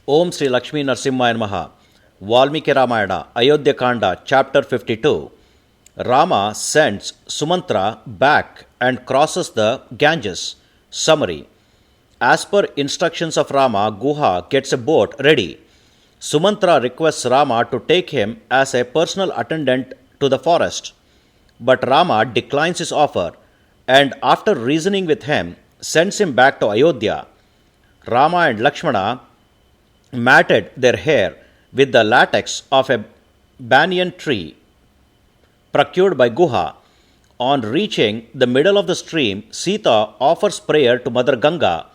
Om Sri Lakshmi Narsimhaya Namaha. Valmiki Ramayana, Ayodhyakanda, chapter 52. Rama sends Sumantra back and crosses the Ganges. Summary. As per instructions of Rama, Guha gets a boat ready. Sumantra requests Rama to take him as a personal attendant to the forest. But Rama declines his offer and after reasoning with him, sends him back to Ayodhya. Rama and Lakshmana matted their hair with the latex of a banyan tree procured by Guha. On reaching the middle of the stream, Sita offers prayer to Mother Ganga,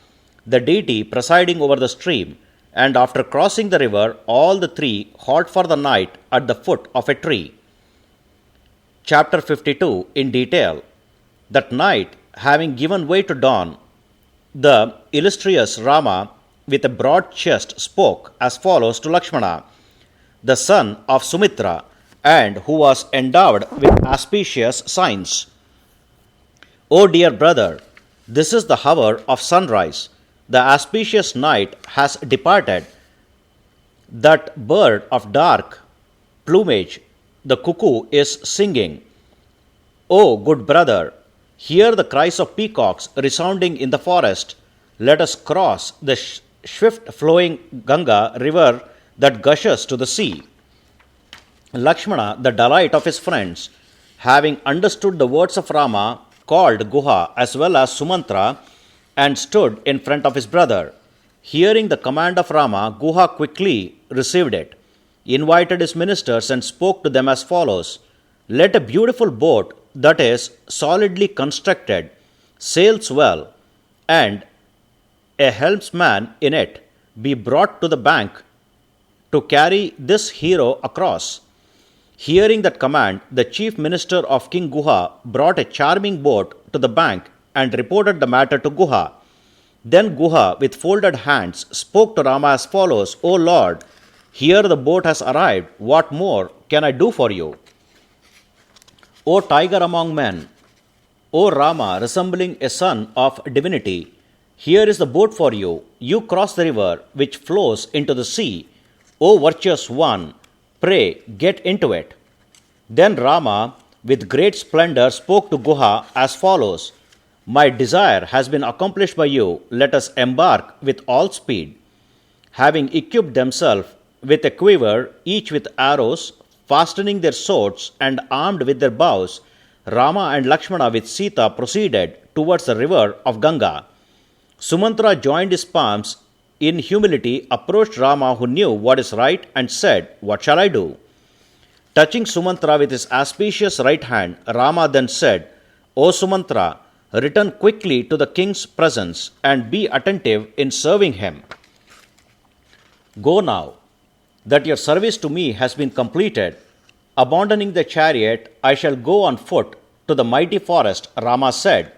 the deity presiding over the stream, and after crossing the river, all the three halt for the night at the foot of a tree. Chapter 52 in detail. That night, having given way to dawn, the illustrious Rama, with a broad chest, spoke as follows to Lakshmana, the son of Sumitra, and who was endowed with auspicious signs. O dear brother, this is the hour of sunrise. The auspicious night has departed. That bird of dark plumage, the cuckoo, is singing. O good brother, hear the cries of peacocks resounding in the forest. Let us cross the swift-flowing Ganga river that gushes to the sea. Lakshmana, the delight of his friends, having understood the words of Rama, called Guha as well as Sumantra and stood in front of his brother. Hearing the command of Rama, Guha quickly received it, invited his ministers and spoke to them as follows. Let a beautiful boat that is solidly constructed, sails well, and a helmsman in it be brought to the bank to carry this hero across. Hearing that command, the chief minister of King Guha brought a charming boat to the bank and reported the matter to Guha. Then Guha, with folded hands, spoke to Rama as follows, O Lord, here the boat has arrived. What more can I do for you? O tiger among men, O Rama, resembling a son of divinity, here is the boat for you. You cross the river which flows into the sea. O virtuous one, pray get into it. Then Rama, with great splendor, spoke to Guha as follows. My desire has been accomplished by you. Let us embark with all speed. Having equipped themselves with a quiver, each with arrows, fastening their swords and armed with their bows, Rama and Lakshmana with Sita proceeded towards the river of Ganga. Sumantra joined his palms in humility, approached Rama, who knew what is right, and said, What shall I do? Touching Sumantra with his auspicious right hand, Rama then said, O Sumantra, return quickly to the king's presence and be attentive in serving him. Go now, that your service to me has been completed. Abandoning the chariot, I shall go on foot to the mighty forest, Rama said.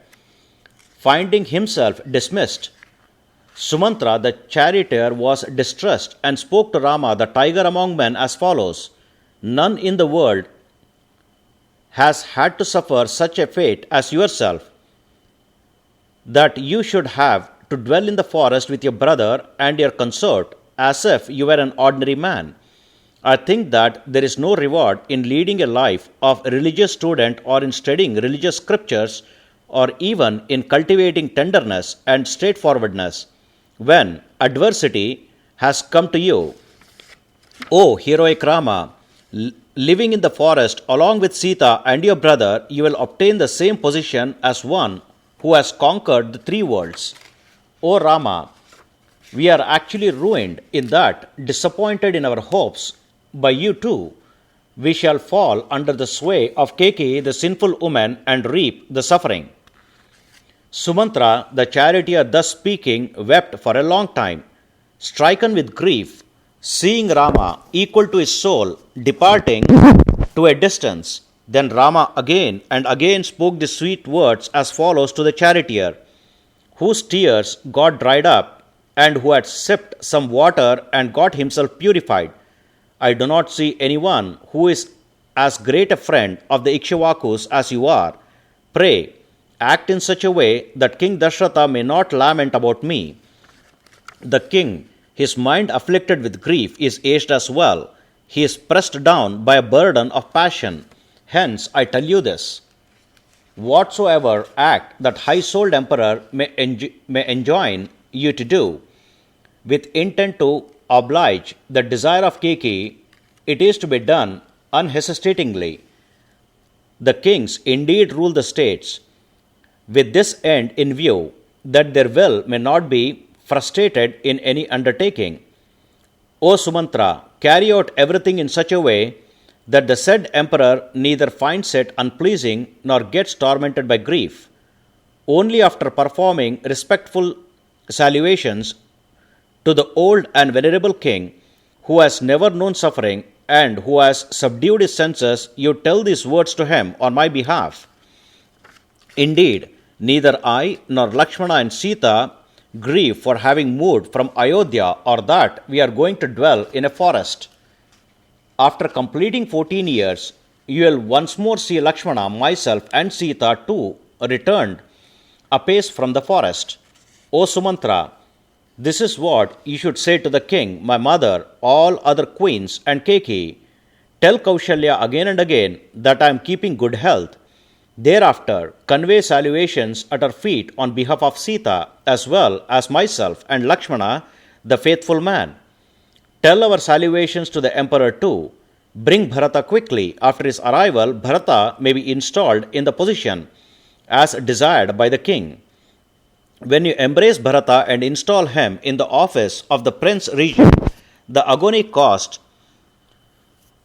Finding himself dismissed, Sumantra, the charioteer, was distressed and spoke to Rama, the tiger among men, as follows. None in the world has had to suffer such a fate as yourself, that you should have to dwell in the forest with your brother and your consort as if you were an ordinary man. I think that there is no reward in leading a life of a religious student or in studying religious scriptures or even in cultivating tenderness and straightforwardness when adversity has come to you. O heroic Rama, living in the forest along with Sita and your brother, you will obtain the same position as one who has conquered the three worlds. O Rama, we are actually ruined in that, disappointed in our hopes by you too, we shall fall under the sway of Keki, the sinful woman, and reap the suffering. Sumantra, the charioteer, thus speaking, wept for a long time, stricken with grief, seeing Rama, equal to his soul, departing to a distance. Then Rama again and again spoke the sweet words as follows to the charioteer, whose tears got dried up, and who had sipped some water and got himself purified. I do not see anyone who is as great a friend of the Ikshvakus as you are. Pray, act in such a way that King Dasharatha may not lament about me. The king, His mind afflicted with grief is aged as well. He is pressed down by a burden of passion. Hence, I tell you this. Whatsoever act that high-souled emperor may enjoin you to do, with intent to oblige the desire of Keki, it is to be done unhesitatingly. The kings indeed rule the states, with this end in view, that their will may not be frustrated in any undertaking. O Sumantra, carry out everything in such a way that the said emperor neither finds it unpleasing nor gets tormented by grief. Only after performing respectful salutations to the old and venerable king, who has never known suffering and who has subdued his senses, you tell these words to him on my behalf. Indeed, neither I nor Lakshmana and Sita grieve for having moved from Ayodhya, or that we are going to dwell in a forest. After completing 14 years, you will once more see Lakshmana, myself, and Sita too returned apace from the forest. O Sumantra, this is what you should say to the king, my mother, all other queens, and Keki. Tell Kaushalya again and again that I am keeping good health. Thereafter, convey salutations at her feet on behalf of Sita, as well as myself and Lakshmana, the faithful man. Tell our salutations to the emperor too. Bring Bharata quickly. After his arrival, Bharata may be installed in the position as desired by the king. When you embrace Bharata and install him in the office of the prince regent, the agony caused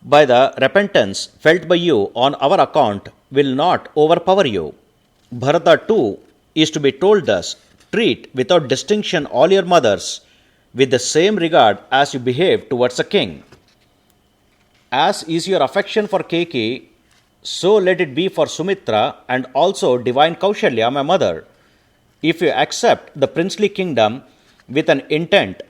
by the repentance felt by you on our account will not overpower you. Bharata too is to be told thus: treat without distinction all your mothers with the same regard as you behave towards a king. As is your affection for Keki, so let it be for Sumitra and also divine Kaushalya, my mother. If you accept the princely kingdom with an intent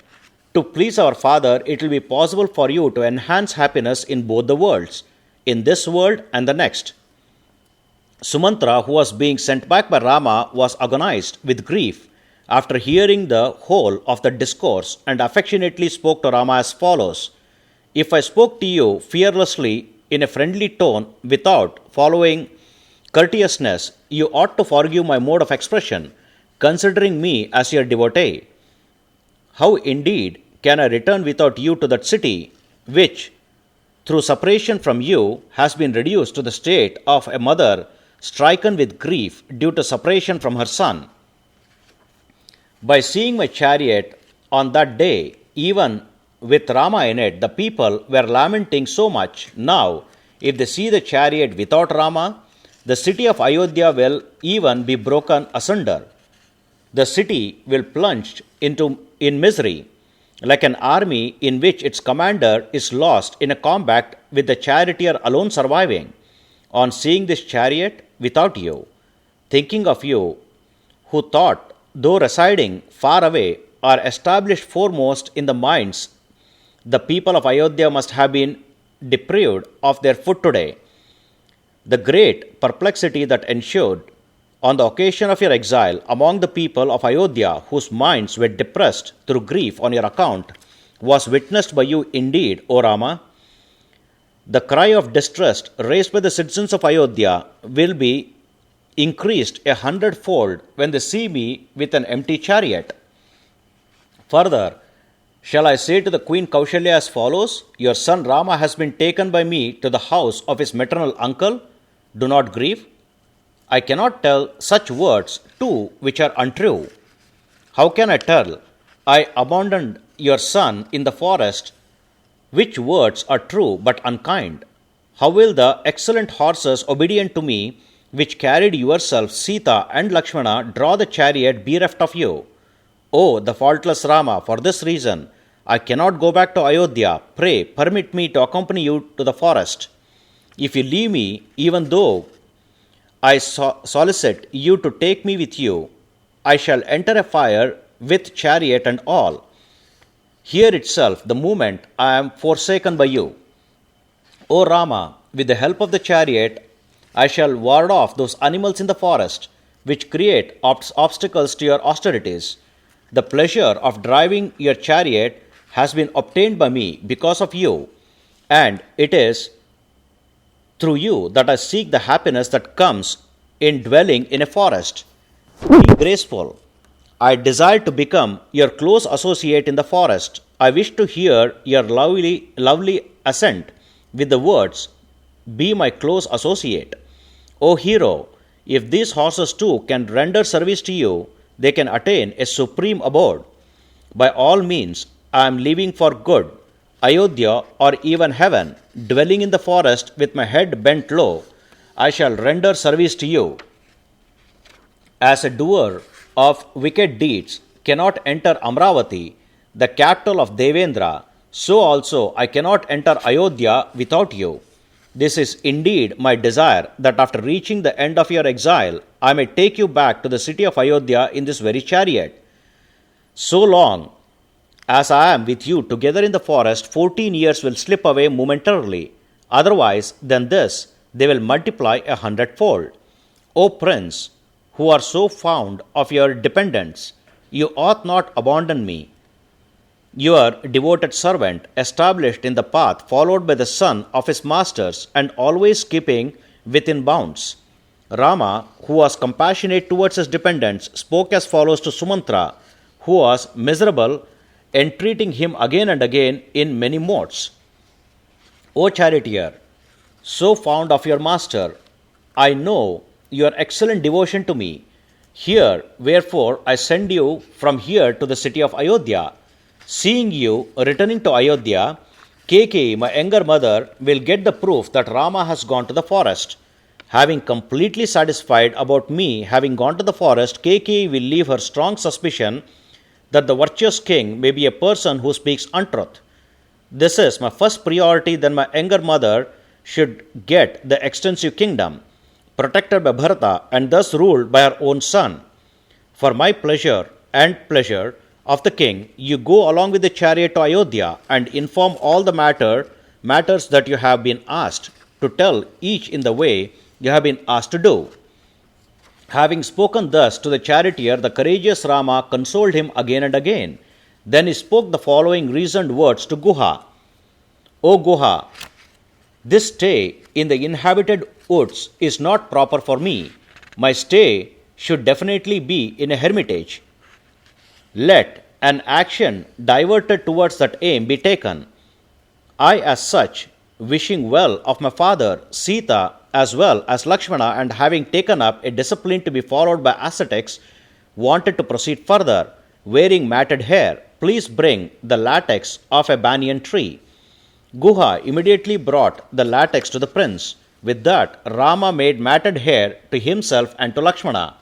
to please our father, it will be possible for you to enhance happiness in both the worlds, in this world and the next. Sumantra, who was being sent back by Rama, was agonized with grief after hearing the whole of the discourse, and affectionately spoke to Rama as follows: If I spoke to you fearlessly in a friendly tone without following courteousness, you ought to forgive my mode of expression, considering me as your devotee. How indeed can I return without you to that city, which, through separation from you, has been reduced to the state of a mother stricken with grief due to separation from her son? By seeing my chariot on that day, even with Rama in it, the people were lamenting so much. Now, if they see the chariot without Rama, the city of Ayodhya will even be broken asunder. The city will plunge in misery, like an army in which its commander is lost in a combat with the charioteer alone surviving. On seeing this chariot without you, thinking of you, who thought, though residing far away, are established foremost in the minds, the people of Ayodhya must have been deprived of their food today. The great perplexity that ensued on the occasion of your exile among the people of Ayodhya, whose minds were depressed through grief on your account, was witnessed by you indeed, O Rama. The cry of distress raised by the citizens of Ayodhya will be increased 100-fold when they see me with an empty chariot. Further, shall I say to the Queen Kaushalya as follows: Your son Rama has been taken by me to the house of his maternal uncle. Do not grieve. I cannot tell such words too which are untrue. How can I tell, I abandoned your son in the forest, which words are true but unkind? How will the excellent horses obedient to me, which carried yourself, Sita, and Lakshmana, draw the chariot bereft of you? O the faultless Rama, for this reason I cannot go back to Ayodhya. Pray, permit me to accompany you to the forest. If you leave me, even though I solicit you to take me with you, I shall enter a fire with chariot and all. Here itself, the moment I am forsaken by you. O Rama, with the help of the chariot, I shall ward off those animals in the forest which create obstacles to your austerities. The pleasure of driving your chariot has been obtained by me because of you, and it is through you that I seek the happiness that comes in dwelling in a forest. Be graceful. I desire to become your close associate in the forest. I wish to hear your lovely assent with the words, be my close associate. O hero, if these horses too can render service to you, they can attain a supreme abode. By all means, I am leaving for good, Ayodhya or even heaven, dwelling in the forest with my head bent low. I shall render service to you. As a doer of wicked deeds cannot enter Amravati, the capital of Devendra, so also I cannot enter Ayodhya without you. This is indeed my desire that after reaching the end of your exile, I may take you back to the city of Ayodhya in this very chariot. So long as I am with you together in the forest, 14 years will slip away momentarily. Otherwise than this, they will multiply 100-fold. O Prince, who are so fond of your dependents, you ought not abandon me. Your devoted servant, established in the path followed by the son of his masters and always keeping within bounds. Rama, who was compassionate towards his dependents, spoke as follows to Sumantra, who was miserable, entreating him again and again in many modes. O charioteer, so fond of your master, I know your excellent devotion to me. Here, wherefore, I send you from here to the city of Ayodhya. Seeing you returning to Ayodhya, Keke, my younger mother, will get the proof that Rama has gone to the forest. Having completely satisfied about me having gone to the forest, Keke will leave her strong suspicion that the virtuous king may be a person who speaks untruth. This is my first priority, then my younger mother should get the extensive kingdom, protected by Bharata and thus ruled by her own son. For my pleasure and pleasure of the king, you go along with the chariot to Ayodhya and inform all the matters that you have been asked to tell, each in the way you have been asked to do. Having spoken thus to the charioteer, the courageous Rama consoled him again and again. Then he spoke the following reasoned words to Guha. O Guha, this stay in the inhabited woods is not proper for me. My stay should definitely be in a hermitage. Let an action diverted towards that aim be taken. I, as such, wishing well of my father, Sita, as well as Lakshmana, and having taken up a discipline to be followed by ascetics, wanted to proceed further, wearing matted hair. Please bring the latex of a banyan tree. Guha immediately brought the latex to the prince. With that, Rama made matted hair to himself and to Lakshmana.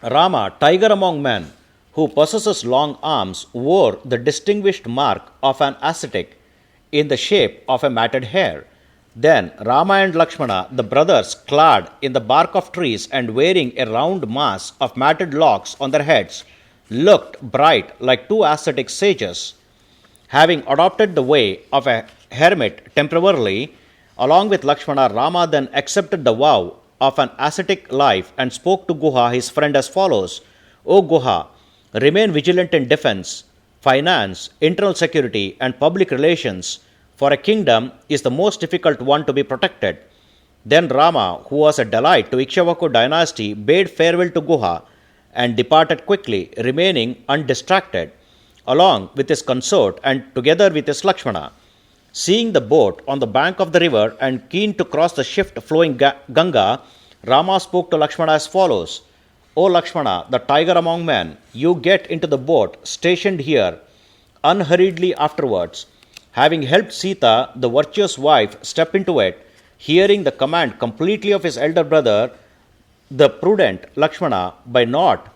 Rama, tiger among men, who possesses long arms, wore the distinguished mark of an ascetic in the shape of a matted hair. Then Rama and Lakshmana, the brothers, clad in the bark of trees and wearing a round mass of matted locks on their heads, looked bright like two ascetic sages. Having adopted the way of a hermit temporarily, along with Lakshmana, Rama then accepted the vow of an ascetic life and spoke to Guha, his friend, as follows. O Guha, remain vigilant in defense, finance, internal security, and public relations, for a kingdom is the most difficult one to be protected. Then Rama, who was a delight to Ikshvaku dynasty, bade farewell to Guha and departed quickly, remaining undistracted, along with his consort and together with his Lakshmana. Seeing the boat on the bank of the river and keen to cross the swift-flowing Ganga, Rama spoke to Lakshmana as follows. O Lakshmana, the tiger among men, you get into the boat stationed here unhurriedly afterwards. Having helped Sita, the virtuous wife, step into it, hearing the command completely of his elder brother, the prudent Lakshmana, by not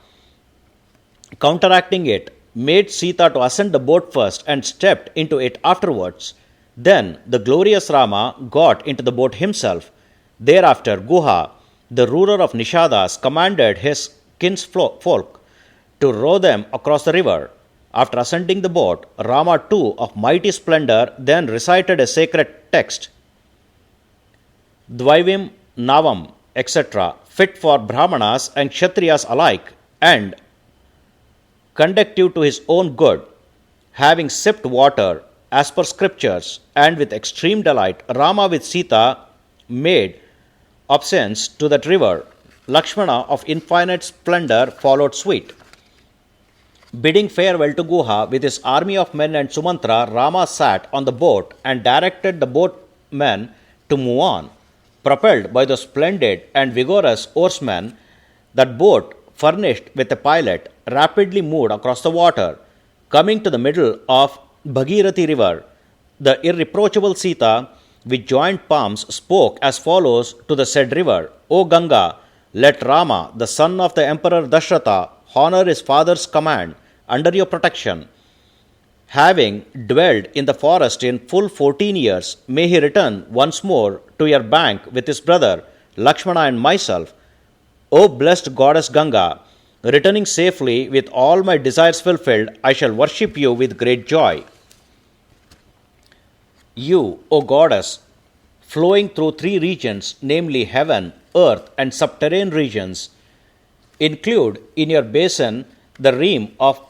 counteracting it, made Sita to ascend the boat first and stepped into it afterwards. Then the glorious Rama got into the boat himself. Thereafter Guha, the ruler of Nishadas, commanded his kinsfolk to row them across the river. After ascending the boat, Rama too, of mighty splendor, then recited a sacred text, Dvaivim Navam, etc., fit for Brahmanas and Kshatriyas alike, and conducive to his own good. Having sipped water as per scriptures, and with extreme delight, Rama with Sita made obeisance to that river. Lakshmana of infinite splendor followed suit. Bidding farewell to Guha with his army of men and Sumantra, Rama sat on the boat and directed the boatmen to move on. Propelled by the splendid and vigorous oarsmen, that boat, furnished with a pilot, rapidly moved across the water. Coming to the middle of Bhagirathi river, the irreproachable Sita, with joined palms, spoke as follows to the said river: O Ganga, let Rama, the son of the Emperor Dashratha, honor his father's command under your protection. Having dwelled in the forest in full 14 years, may he return once more to your bank with his brother Lakshmana and myself. O blessed goddess Ganga, returning safely with all my desires fulfilled, I shall worship you with great joy. You, O goddess, flowing through three regions, namely heaven, earth, and subterranean regions, include in your basin the realm of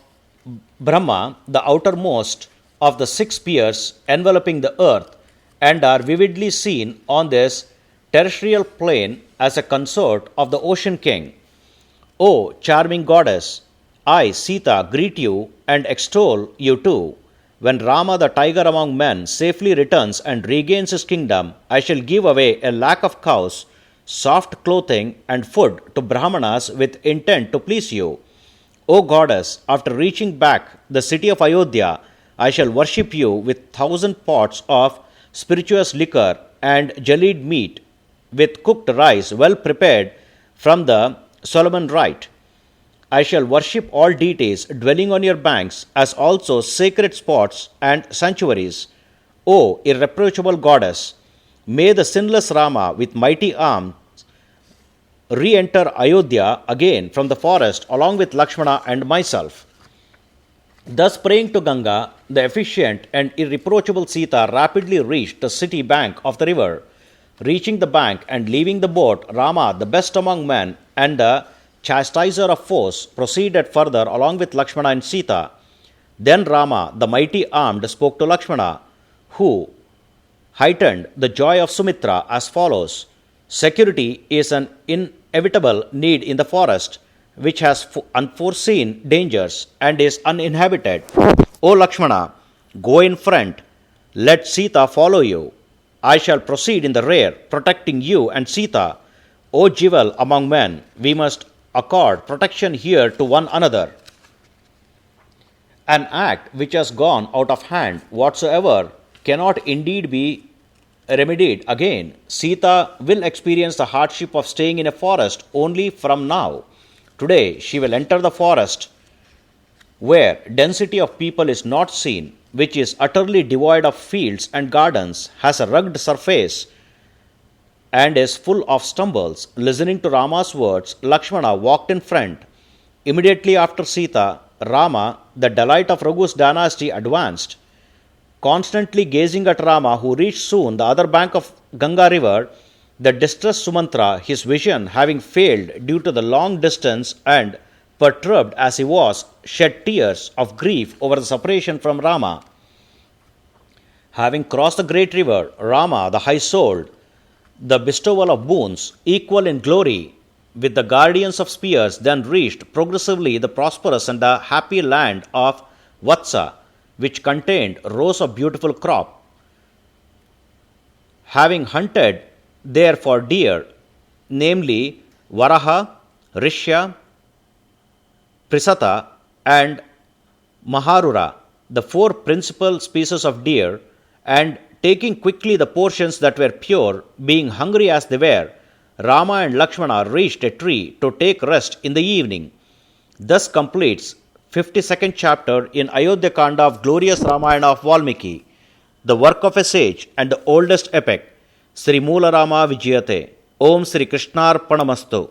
Brahma, the outermost of the six spheres enveloping the earth, and are vividly seen on this terrestrial plane as a consort of the ocean king. O charming goddess, I, Sita, greet you and extol you too. When Rama, the tiger among men, safely returns and regains his kingdom, I shall give away a lakh of cows, soft clothing, and food to Brahmanas with intent to please you. O goddess, after reaching back the city of Ayodhya, I shall worship you with 1,000 pots of spirituous liquor and jellied meat, with cooked rice well prepared from the Solomon rite. I shall worship all deities dwelling on your banks, as also sacred spots and sanctuaries. O irreproachable goddess, may the sinless Rama with mighty arms re-enter Ayodhya again from the forest along with Lakshmana and myself. Thus praying to Ganga, the efficient and irreproachable Sita rapidly reached the city bank of the river. Reaching the bank and leaving the boat, Rama, the best among men and the chastiser of foes, proceeded further along with Lakshmana and Sita. Then Rama, the mighty armed, spoke to Lakshmana, who heightened the joy of Sumitra as follows: Security is an inevitable need in the forest, which has unforeseen dangers and is uninhabited. O Lakshmana, go in front, let Sita follow you. I shall proceed in the rear, protecting you and Sita. O jewel among men, we must accord protection here to one another. An act which has gone out of hand whatsoever cannot indeed be remedied again. Sita will experience the hardship of staying in a forest only from now. Today she will enter the forest where density of people is not seen, which is utterly devoid of fields and gardens, has a rugged surface, and is full of stumbles. Listening to Rama's words, Lakshmana walked in front. Immediately after Sita, Rama, the delight of Raghu's dynasty, advanced. Constantly gazing at Rama, who reached soon the other bank of Ganga river, the distressed Sumantra, his vision having failed due to the long distance and perturbed as he was, shed tears of grief over the separation from Rama. Having crossed the great river, Rama, the high-souled, the bestowal of boons, equal in glory with the guardians of spears, then reached progressively the prosperous and the happy land of Vatsa, which contained rows of beautiful crop. Having hunted there for deer, namely Varaha, Rishya, Prisata, and Maharura, the four principal species of deer, and taking quickly the portions that were pure, being hungry as they were, Rama and Lakshmana reached a tree to take rest in the evening. Thus completes 52nd chapter in Ayodhyakanda of glorious Ramayana of Valmiki, the work of a sage and the oldest epic. Sri Moola Rama Vijayate. Om Sri Krishnarpanamastu.